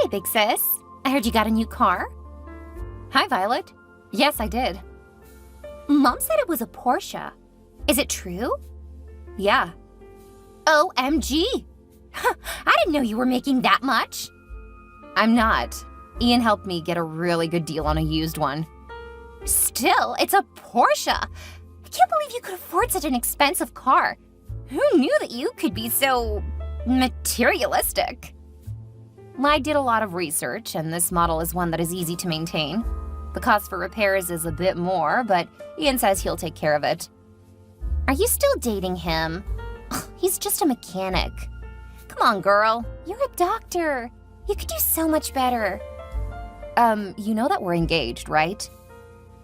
Hey, big sis. I heard you got a new car. Hi, Violet. Yes, I did. Mom said it was a Porsche. Is it true? Yeah. OMG! I didn't know you were making that much. I'm not. Ian helped me get a really good deal on a used one. Still, it's a Porsche. I can't believe you could afford such an expensive car. Who knew that you could be so materialistic? I did a lot of research, and this model is one that is easy to maintain. The cost for repairs is a bit more, but Ian says he'll take care of it. Are you still dating him? He's just a mechanic. Come on, girl. You're a doctor. You could do so much better. You know that we're engaged, right?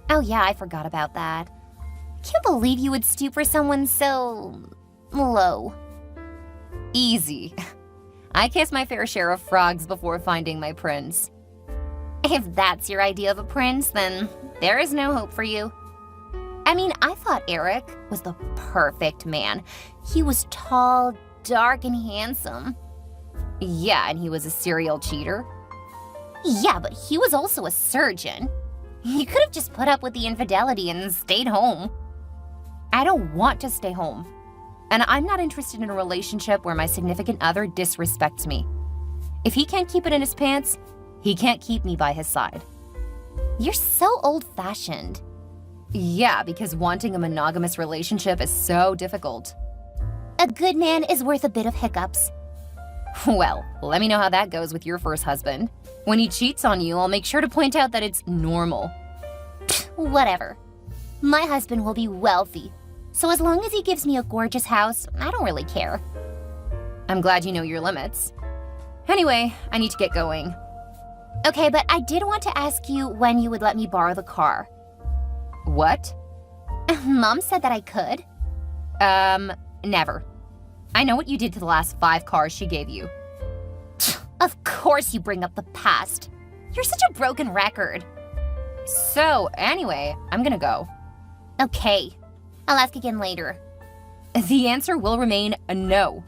Oh yeah, I forgot about that. I can't believe you would stoop for someone so low. Easy. I kiss my fair share of frogs before finding my prince. If that's your idea of a prince, then there is no hope for you. I mean, I thought Eric was the perfect man. He was tall, dark, and handsome. Yeah, and he was a serial cheater. Yeah, but he was also a surgeon. He could have just put up with the infidelity and stayed home. I don't want to stay home. And I'm not interested in a relationship where my significant other disrespects me. If he can't keep it in his pants, he can't keep me by his side. You're so old-fashioned. Yeah, because wanting a monogamous relationship is so difficult. A good man is worth a bit of hiccups. Well, let me know how that goes with your first husband. When he cheats on you, I'll make sure to point out that it's normal. Whatever. My husband will be wealthy. So as long as he gives me a gorgeous house, I don't really care. I'm glad you know your limits. Anyway, I need to get going. Okay, but I did want to ask you when you would let me borrow the car. What? Mom said that I could. Never. I know what you did to the last 5 cars she gave you. Of course you bring up the past. You're such a broken record. So, anyway, I'm gonna go. Okay. I'll ask again later. The answer will remain a no.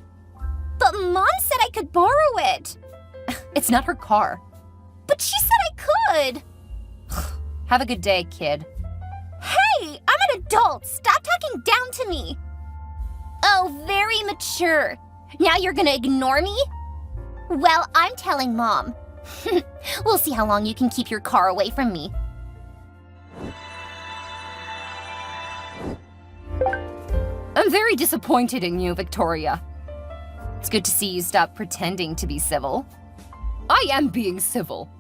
But Mom said I could borrow it. It's not her car. But she said I could. Have a good day, kid. Hey, I'm an adult. Stop talking down to me. Oh, very mature. Now you're gonna ignore me? Well, I'm telling Mom. We'll see how long you can keep your car away from me. I'm very disappointed in you, Victoria. It's good to see you stop pretending to be civil. I am being civil.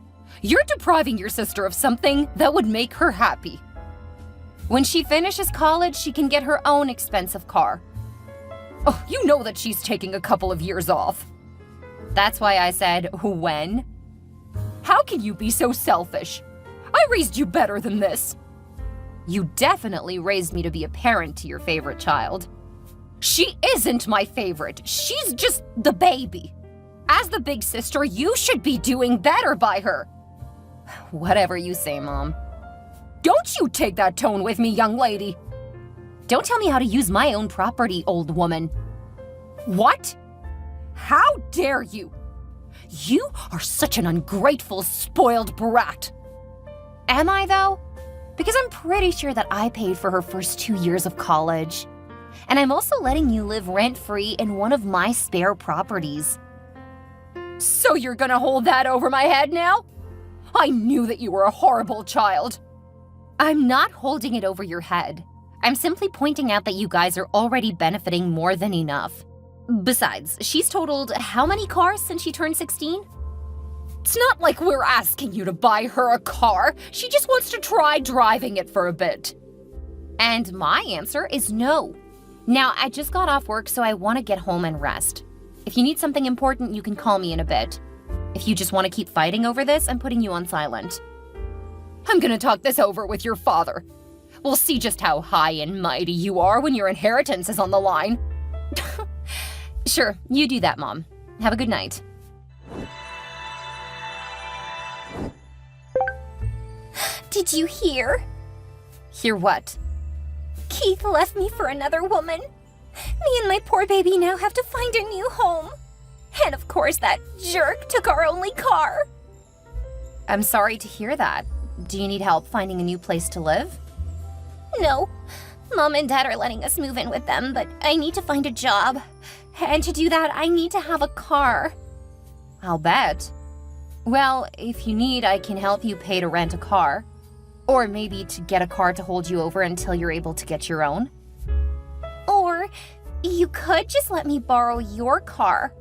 You're depriving your sister of something that would make her happy. When she finishes college, she can get her own expensive car. Oh, you know that she's taking a couple of years off. That's why I said, when? How can you be so selfish? I raised you better than this. You definitely raised me to be a parent to your favorite child. She isn't my favorite. She's just the baby. As the big sister, you should be doing better by her. Whatever you say, Mom. Don't you take that tone with me, young lady. Don't tell me how to use my own property, old woman. What? How dare you? You are such an ungrateful, spoiled brat. Am I, though? Because I'm pretty sure that I paid for her first 2 years of college. And I'm also letting you live rent-free in one of my spare properties. So you're gonna hold that over my head now? I knew that you were a horrible child. I'm not holding it over your head. I'm simply pointing out that you guys are already benefiting more than enough. Besides, she's totaled how many cars since she turned 16? It's not like we're asking you to buy her a car. She just wants to try driving it for a bit. And my answer is no. Now, I just got off work, so I want to get home and rest. If you need something important, you can call me in a bit. If you just want to keep fighting over this, I'm putting you on silent. I'm gonna talk this over with your father. We'll see just how high and mighty you are when your inheritance is on the line. Sure, you do that, Mom. Have a good night. Did you hear? Hear what? Keith left me for another woman. Me and my poor baby now have to find a new home. And of course that jerk took our only car. I'm sorry to hear that. Do you need help finding a new place to live? No. Mom and Dad are letting us move in with them, but I need to find a job. And to do that, I need to have a car. I'll bet. Well, if you need, I can help you pay to rent a car. Or maybe to get a car to hold you over until you're able to get your own. Or you could just let me borrow your car.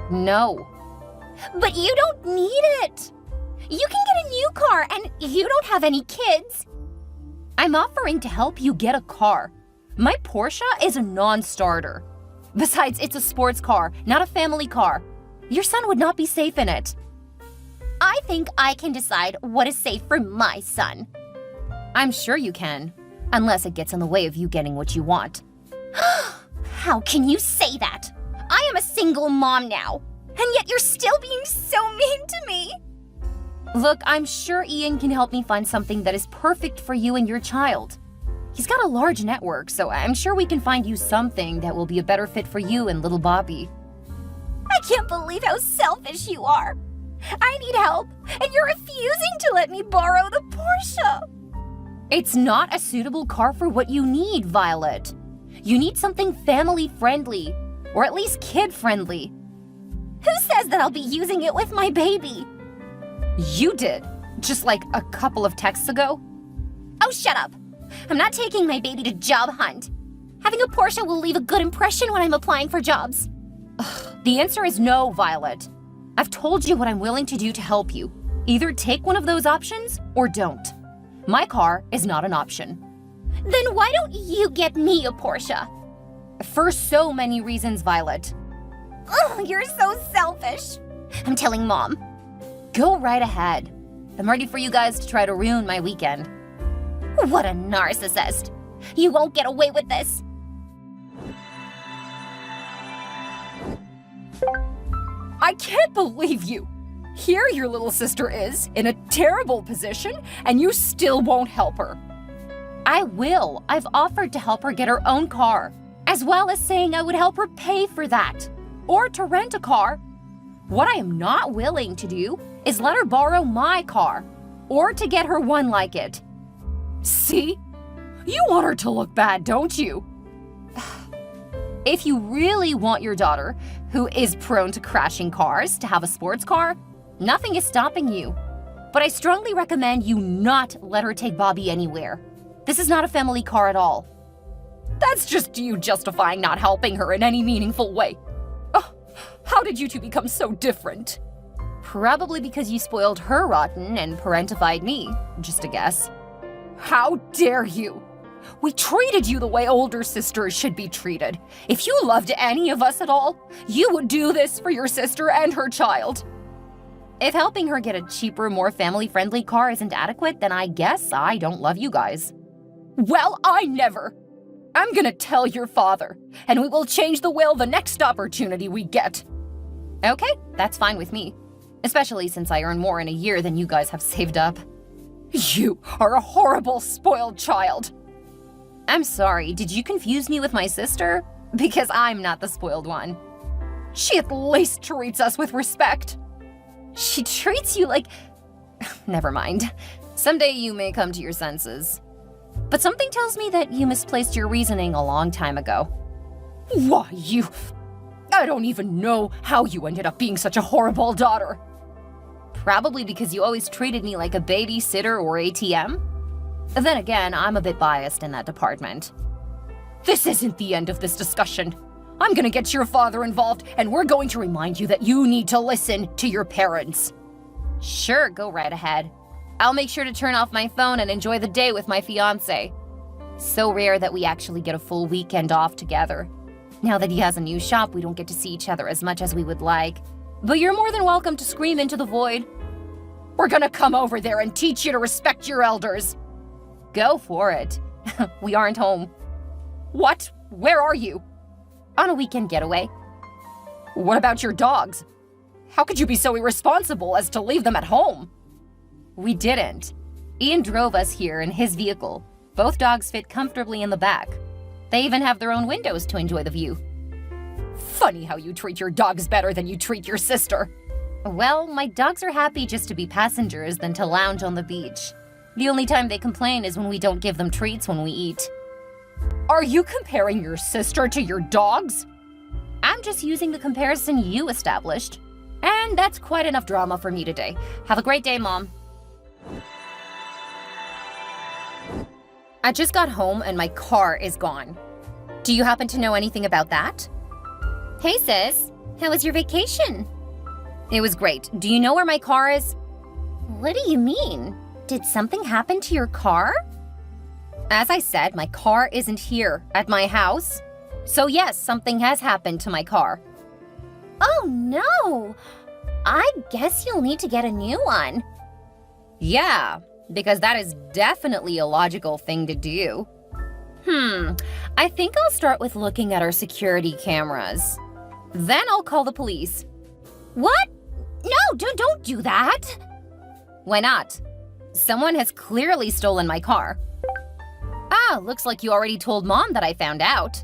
No. But you don't need it. You can get a new car, and you don't have any kids. I'm offering to help you get a car. My Porsche is a non-starter. Besides, it's a sports car, not a family car. Your son would not be safe in it. I think I can decide what is safe for my son. I'm sure you can, unless it gets in the way of you getting what you want. How can you say that? I am a single mom now, and yet you're still being so mean to me. Look, I'm sure Ian can help me find something that is perfect for you and your child. He's got a large network, so I'm sure we can find you something that will be a better fit for you and little Bobby. I can't believe how selfish you are. I need help, and you're refusing to let me borrow the Porsche. It's not a suitable car for what you need, Violet. You need something family-friendly, or at least kid-friendly. Who says that I'll be using it with my baby? You did, just like a couple of texts ago. Oh, shut up. I'm not taking my baby to job hunt. Having a Porsche will leave a good impression when I'm applying for jobs. The answer is no, Violet. I've told you what I'm willing to do to help you. Either take one of those options or don't. My car is not an option. Then why don't you get me a Porsche? For so many reasons, Violet. Oh, you're so selfish. I'm telling Mom. Go right ahead. I'm ready for you guys to try to ruin my weekend. What a narcissist. You won't get away with this. I can't believe you. Here your little sister is, in a terrible position, and you still won't help her. I will. I've offered to help her get her own car, as well as saying I would help her pay for that, or to rent a car. What I am not willing to do is let her borrow my car, or to get her one like it. See? You want her to look bad, don't you? If you really want your daughter, who is prone to crashing cars, to have a sports car, nothing is stopping you. But I strongly recommend you not let her take Bobby anywhere. This is not a family car at all. That's just you justifying not helping her in any meaningful way. Oh, how did you two become so different? Probably because you spoiled her rotten and parentified me, just a guess. How dare you? We treated you the way older sisters should be treated. If you loved any of us at all, you would do this for your sister and her child. If helping her get a cheaper, more family-friendly car isn't adequate, then I guess I don't love you guys. Well, I never. I'm gonna tell your father, and we will change the will the next opportunity we get. Okay, that's fine with me. Especially since I earn more in a year than you guys have saved up. You are a horrible, spoiled child. I'm sorry, did you confuse me with my sister? Because I'm not the spoiled one. She at least treats us with respect. She treats you like… Never mind. Someday you may come to your senses. But something tells me that you misplaced your reasoning a long time ago. Why, you… I don't even know how you ended up being such a horrible daughter. Probably because you always treated me like a babysitter or ATM. Then again, I'm a bit biased in that department. This isn't the end of this discussion. I'm gonna get your father involved, and we're going to remind you that you need to listen to your parents. Sure, go right ahead. I'll make sure to turn off my phone and enjoy the day with my fiancé. So rare that we actually get a full weekend off together. Now that he has a new shop, we don't get to see each other as much as we would like. But you're more than welcome to scream into the void. We're gonna come over there and teach you to respect your elders. Go for it. We aren't home. What? Where are you? On a weekend getaway. What about your dogs? How could you be so irresponsible as to leave them at home? We didn't. Ian drove us here in his vehicle. Both dogs fit comfortably in the back. They even have their own windows to enjoy the view. Funny how you treat your dogs better than you treat your sister. Well, my dogs are happy just to be passengers than to lounge on the beach. The only time they complain is when we don't give them treats when we eat. Are you comparing your sister to your dogs? I'm just using the comparison you established. And that's quite enough drama for me today. Have a great day, Mom. I just got home and my car is gone. Do you happen to know anything about that? Hey sis, how was your vacation? It was great. Do you know where my car is? What do you mean? Did something happen to your car? As I said, my car isn't here at my house. So yes, something has happened to my car. Oh no! I guess you'll need to get a new one. Yeah, because that is definitely a logical thing to do. I think I'll start with looking at our security cameras. Then I'll call the police. What? No, don't do that! Why not? Someone has clearly stolen my car. Ah, looks like you already told Mom that I found out.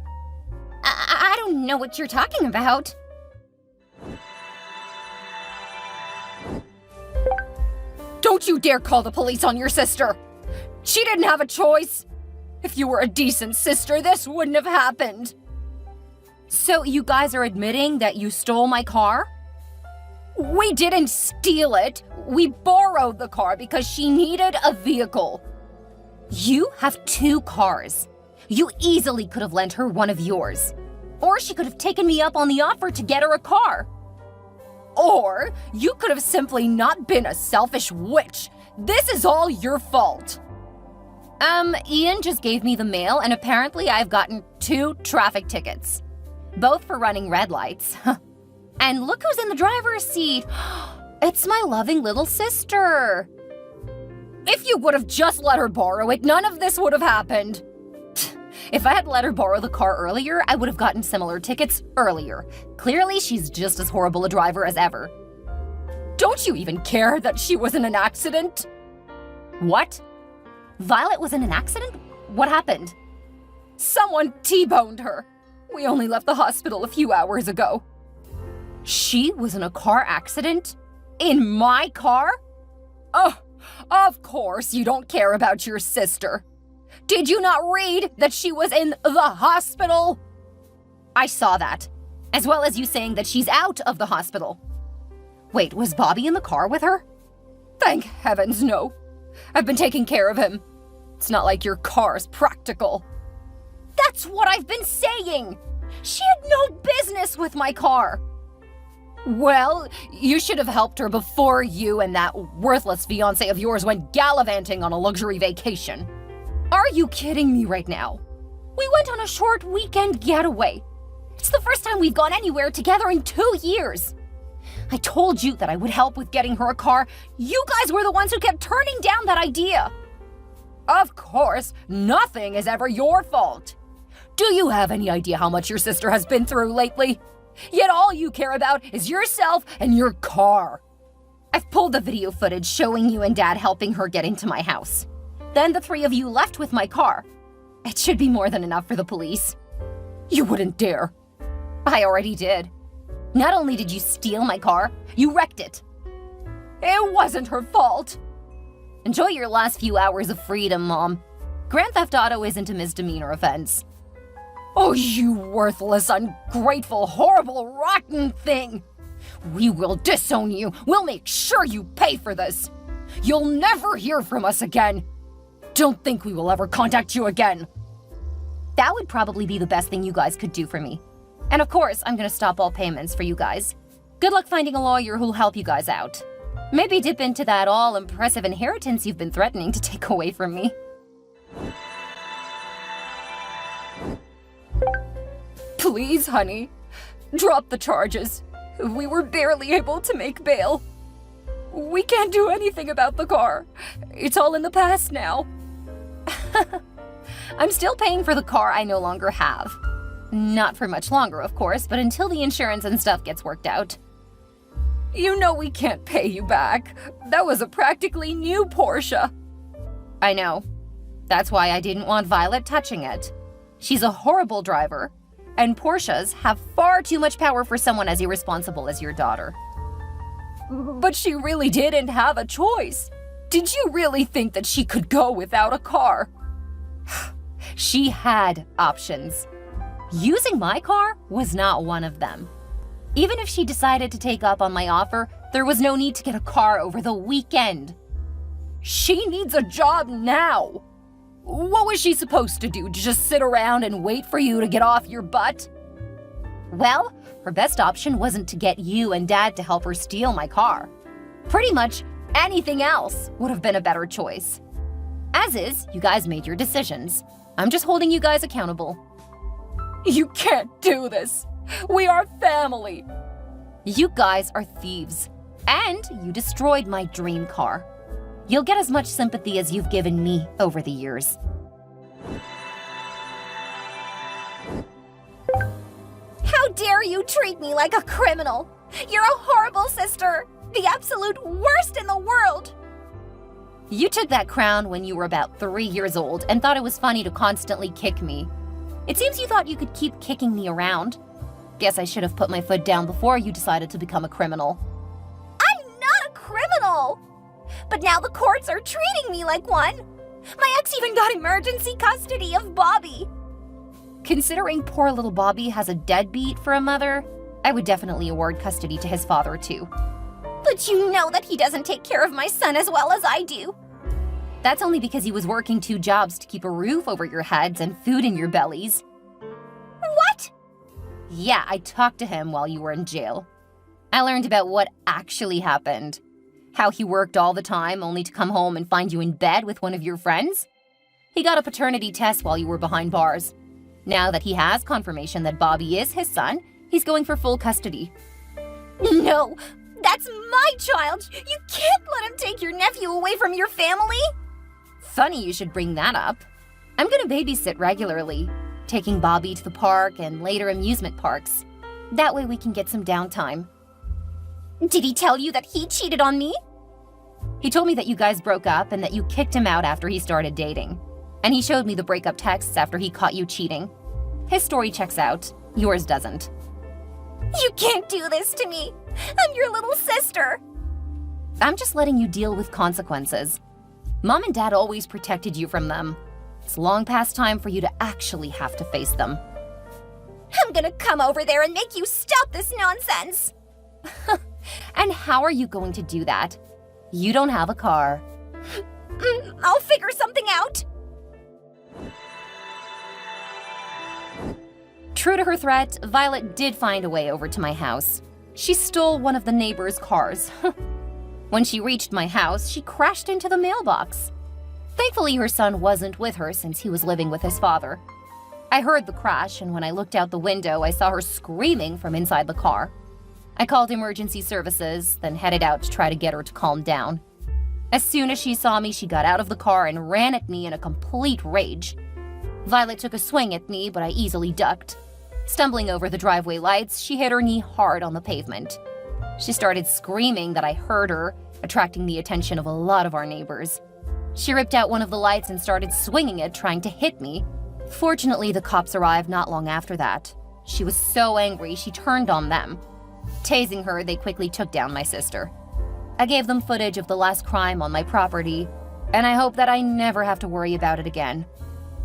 I don't know what you're talking about. Don't you dare call the police on your sister! She didn't have a choice! If you were a decent sister, this wouldn't have happened. So you guys are admitting that you stole my car? We didn't steal it. We borrowed the car because she needed a vehicle. You have 2 cars. You easily could have lent her one of yours. Or she could have taken me up on the offer to get her a car. Or you could have simply not been a selfish witch. This is all your fault. Ian just gave me the mail and apparently I've gotten 2 traffic tickets. Both for running red lights. And look who's in the driver's seat. It's my loving little sister. If you would have just let her borrow it, none of this would have happened. If I had let her borrow the car earlier, I would have gotten similar tickets earlier. Clearly, she's just as horrible a driver as ever. Don't you even care that she was in an accident? What? Violet was in an accident? What happened? Someone T-boned her. We only left the hospital a few hours ago. She was in a car accident? In my car? Oh, of course you don't care about your sister. Did you not read that she was in the hospital? I saw that, as well as you saying that she's out of the hospital. Wait, was Bobby in the car with her? Thank heavens, no. I've been taking care of him. It's not like your car's practical. That's what I've been saying! She had no business with my car. Well, you should have helped her before you and that worthless fiancé of yours went gallivanting on a luxury vacation. Are you kidding me right now? We went on a short weekend getaway. It's the first time we've gone anywhere together in 2 years. I told you that I would help with getting her a car. You guys were the ones who kept turning down that idea. Of course, nothing is ever your fault. Do you have any idea how much your sister has been through lately? Yet all you care about is yourself and your car. I've pulled the video footage showing you and Dad helping her get into my house. Then the 3 of you left with my car. It should be more than enough for the police. You wouldn't dare. I already did. Not only did you steal my car, you wrecked it. It wasn't her fault. Enjoy your last few hours of freedom, Mom. Grand Theft Auto isn't a misdemeanor offense. Oh, you worthless, ungrateful, horrible, rotten thing! We will disown you. We'll make sure you pay for this. You'll never hear from us again. Don't think we will ever contact you again. That would probably be the best thing you guys could do for me. And of course, I'm gonna stop all payments for you guys. Good luck finding a lawyer who'll help you guys out. Maybe dip into that all-impressive inheritance you've been threatening to take away from me. Please, honey, drop the charges. We were barely able to make bail. We can't do anything about the car. It's all in the past now. I'm still paying for the car I no longer have. Not for much longer, of course, but until the insurance and stuff gets worked out. You know we can't pay you back. That was a practically new Porsche. I know. That's why I didn't want Violet touching it. She's a horrible driver, and Porsches have far too much power for someone as irresponsible as your daughter. But she really didn't have a choice. Did you really think that she could go without a car? She had options. Using my car was not one of them. Even if she decided to take up on my offer, there was no need to get a car over the weekend. She needs a job now. What was she supposed to do? Just sit around and wait for you to get off your butt? Well, her best option wasn't to get you and Dad to help her steal my car. Pretty much anything else would have been a better choice. As is, you guys made your decisions. I'm just holding you guys accountable. You can't do this. We are family. You guys are thieves. And you destroyed my dream car. You'll get as much sympathy as you've given me over the years. How dare you treat me like a criminal? You're a horrible sister. The absolute worst in the world. You took that crown when you were about 3 years old and thought it was funny to constantly kick me. It seems you thought you could keep kicking me around. Guess I should have put my foot down before you decided to become a criminal. I'm not a criminal! But now the courts are treating me like one. My ex even got emergency custody of Bobby. Considering poor little Bobby has a deadbeat for a mother, I would definitely award custody to his father too. But you know that he doesn't take care of my son as well as I do. That's only because he was working 2 jobs to keep a roof over your heads and food in your bellies. What? Yeah, I talked to him while you were in jail. I learned about what actually happened. How he worked all the time only to come home and find you in bed with one of your friends. He got a paternity test while you were behind bars. Now that he has confirmation that Bobby is his son, he's going for full custody. No, that's my child. You can't let him take your nephew away from your family. Funny you should bring that up. I'm gonna babysit regularly, taking Bobby to the park and later amusement parks. That way we can get some downtime. Did he tell you that he cheated on me? He told me that you guys broke up and that you kicked him out after he started dating. And he showed me the breakup texts after he caught you cheating. His story checks out, yours doesn't. You can't do this to me. I'm your little sister. I'm just letting you deal with consequences. Mom and Dad always protected you from them. It's long past time for you to actually have to face them. I'm gonna come over there and make you stop this nonsense. And how are you going to do that? You don't have a car. I'll figure something out. True to her threat, Violet did find a way over to my house. She stole one of the neighbor's cars. When she reached my house, she crashed into the mailbox. Thankfully, her son wasn't with her since he was living with his father. I heard the crash, and when I looked out the window, I saw her screaming from inside the car. I called emergency services, then headed out to try to get her to calm down. As soon as she saw me, she got out of the car and ran at me in a complete rage. Violet took a swing at me, but I easily ducked. Stumbling over the driveway lights, she hit her knee hard on the pavement. She started screaming that I heard her, attracting the attention of a lot of our neighbors. She ripped out one of the lights and started swinging it, trying to hit me. Fortunately, the cops arrived not long after that. She was so angry, she turned on them. Tasing her, they quickly took down my sister. I gave them footage of the last crime on my property, and I hope that I never have to worry about it again.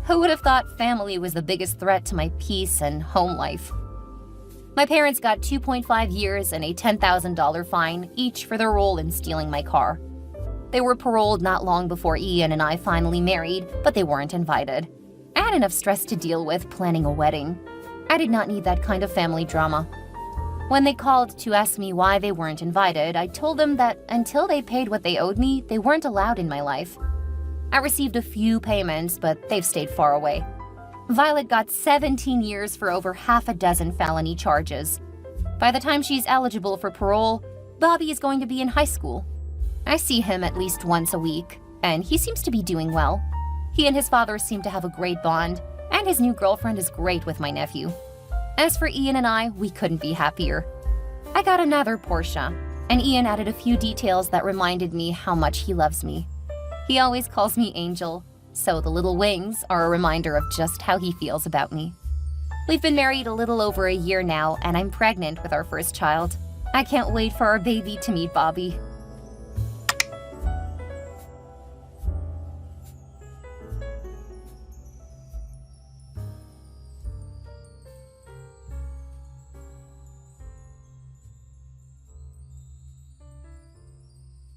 Who would have thought family was the biggest threat to my peace and home life? My parents got 2.5 years and a $10,000 fine, each for their role in stealing my car. They were paroled not long before Ian and I finally married, but they weren't invited. I had enough stress to deal with planning a wedding. I did not need that kind of family drama. When they called to ask me why they weren't invited, I told them that until they paid what they owed me, they weren't allowed in my life. I received a few payments, but they've stayed far away. Violet got 17 years for over half a dozen felony charges. By the time she's eligible for parole, Bobby is going to be in high school. I see him at least once a week, and he seems to be doing well. He and his father seem to have a great bond, and his new girlfriend is great with my nephew. As for Ian and I, we couldn't be happier. I got another Porsche, and Ian added a few details that reminded me how much he loves me. He always calls me Angel, so the little wings are a reminder of just how he feels about me. We've been married a little over a year now, and I'm pregnant with our first child. I can't wait for our baby to meet Bobby.